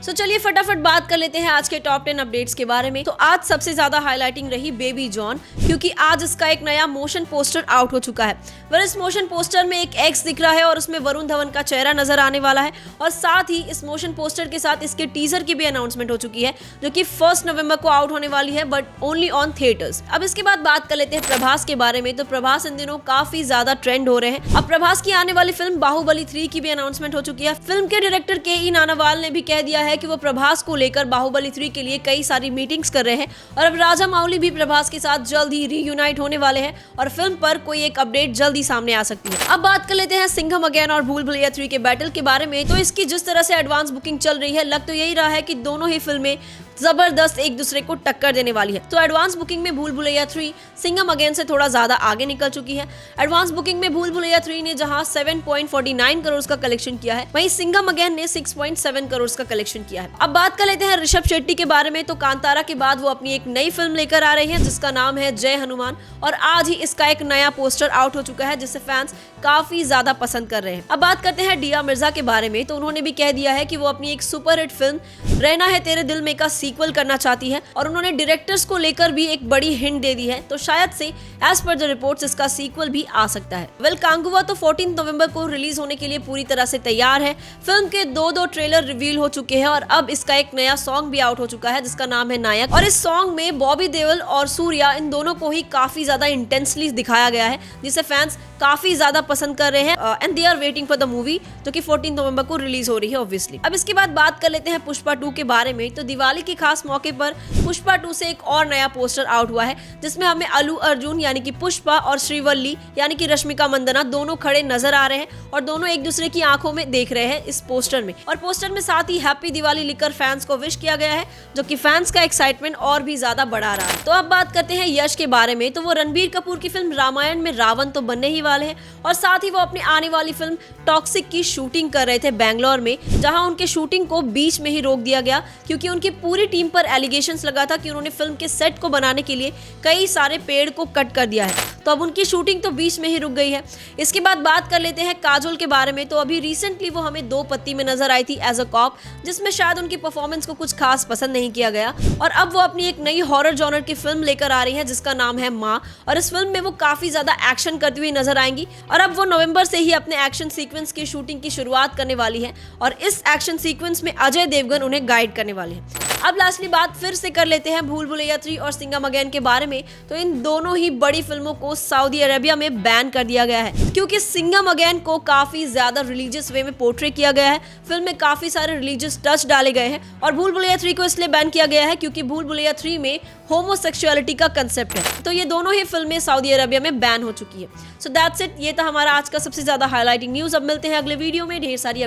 सो चलिए फटाफट बात कर लेते हैं आज के टॉप 10 अपडेट्स के बारे में। तो आज सबसे ज्यादा हाईलाइटिंग रही बेबी जॉन, क्योंकि आज इसका एक नया मोशन पोस्टर आउट हो चुका है। वह इस मोशन पोस्टर में एक एक्स दिख रहा है और उसमें वरुण धवन का चेहरा नजर आने वाला है, और साथ ही इस मोशन पोस्टर के साथ इसके टीजर की भी अनाउंसमेंट हो चुकी है, जो कि 1 नवंबर को आउट होने वाली है, बट ओनली ऑन थिएटर्स। अब इसके बाद बात कर लेते हैं प्रभास के बारे में। तो प्रभास इन दिनों काफी ज्यादा ट्रेंड हो रहे हैं। अब प्रभास की आने वाली फिल्म बाहुबली 3 की भी अनाउंसमेंट हो चुकी है। फिल्म के डायरेक्टर के.ई. नानावाल ने भी कह दिया है कि वो प्रभास को लेकर बाहुबली 3 के लिए कई सारी मीटिंग्स कर रहे हैं, और अब राजा मौली भी प्रभास के साथ जल्द ही रीयूनाइट होने वाले हैं और फिल्म पर कोई एक अपडेट जल्दी सामने आ सकती है। अब बात कर लेते हैं सिंघम अगेन और भूल भुलैया 3 के बैटल के बारे में। तो इसकी जिस तरह से एडवांस बुकिंग चल रही है, लग तो यही रहा है कि दोनों ही फिल्में जबरदस्त एक दूसरे को टक्कर देने वाली है। तो एडवांस बुकिंग में भूल भुलैया 3 सिंघम अगेन से थोड़ा ज्यादा आगे निकल चुकी है। एडवांस बुकिंग में भूल भुलैया 3 ने जहां 7.49 करोड़ का कलेक्शन किया है, वहीं सिंघम अगेन ने 6.7 करोड़ का कलेक्शन किया है। अब बात कर लेते हैं ऋषभ शेट्टी के बारे में। तो कांतारा के बाद वो अपनी एक नई फिल्म लेकर आ रही है, जिसका नाम है जय हनुमान, और आज ही इसका एक नया पोस्टर आउट हो चुका है, जिसे फैंस काफी ज्यादा पसंद कर रहे हैं। अब बात करते हैं दिया मिर्जा के बारे में। तो उन्होंने भी कह दिया है कि वो अपनी एक सुपरहिट फिल्म रहना है तेरे दिल में का सीक्वल करना चाहती है, और उन्होंने डायरेक्टर्स को लेकर भी एक बड़ी हिंट दे दी है। तो शायद से एज पर द रिपोर्ट्स इसका सीक्वल भी आ सकता है। वेल कांगुआ तो 14 नवंबर को रिलीज होने के लिए पूरी तरह से तैयार है। फिल्म के दो ट्रेलर रिवील हो चुके हैं, और अब इसका एक नया सॉन्ग भी आउट हो चुका है, जिसका नाम है नायक। और इस सॉन्ग में बॉबी देओल और सूर्या, इन दोनों को ही काफी ज्यादा इंटेंसली दिखाया गया है, जिसे फैंस काफी ज्यादा पसंद कर रहे हैं, and they are waiting for the movie, जो कि 14 नवंबर को रिलीज हो रही है ऑब्वियसली। अब इसके बाद बात कर लेते हैं पुष्पा 2 के बारे में। तो दिवाली के खास मौके पर पुष्पा 2 से एक और नया पोस्टर आउट हुआ है, जिसमें हमें अल्लू अर्जुन यानी कि पुष्पा और श्रीवल्ली यानी कि रश्मिका मंदाना दोनों खड़े नजर आ रहे हैं, और दोनों एक दूसरे की आंखों में देख रहे हैं इस पोस्टर में। और पोस्टर में साथ ही हैप्पी दिवाली लिखकर फैंस को विश किया गया है, जो कि फैंस का एक्साइटमेंट और भी ज्यादा बढ़ा रहा है। तो अब बात करते हैं यश के बारे में। तो वो रणबीर कपूर की फिल्म रामायण में रावण तो बनने ही वाले हैं, और साथ ही वो अपनी आने वाली फिल्म टॉक्सिक की शूटिंग कर रहे थे बैंगलोर में, जहां उनके शूटिंग को बीच में ही रोक दिया गया, क्योंकि उनकी पूरी टीम पर एलिगेशंस लगा था कि उन्होंने फिल्म के सेट को बनाने के लिए कई सारे पेड़ को कट कर दिया है। तो अब उनकी शूटिंग तो बीच में ही रुक गई है। इसके बाद बात कर लेते हैं काजोल के बारे में। तो अभी रिसेंटली वो हमें 2 पत्ती में नजर आई थी एज अ कॉप, जिसमें शायद उनकी परफॉर्मेंस को कुछ खास पसंद नहीं किया गया, और अब वो अपनी एक नई हॉरर जॉनर की फिल्म लेकर आ रही है, जिसका नाम है माँ। और इस फिल्म में वो काफी ज्यादा एक्शन करती हुई नजर आएंगी, और अब वो नवंबर से ही अपने एक्शन सीक्वेंस की शूटिंग की शुरुआत करने वाली है, और इस एक्शन सीक्वेंस में अजय देवगन उन्हें गाइड करने वाले हैं। अब लास्टली बात फिर से कर लेते हैं भूल भुलैया 3 और सिंघम अगेन के बारे में। तो इन दोनों ही बड़ी फिल्मों को सऊदी अरेबिया में बैन कर दिया गया है, क्योंकि सिंघम अगेन को काफी ज्यादा रिलीजियस वे में पोर्ट्रे किया गया है। फिल्म में काफी सारे रिलीजियस टच डाले गए हैं, और भूल भुलैया 3 को इसलिए बैन किया गया है क्योंकि भूल भुलैया 3 में होमोसेक्सुअलिटी का कंसेप्ट है। तो ये दोनों ही फिल्में सऊदी अरेबिया में बैन हो चुकी है। So that's it. ये था हमारा आज का सबसे ज्यादा हाईलाइटिंग न्यूज। अब मिलते हैं अगले वीडियो में ढेर सारी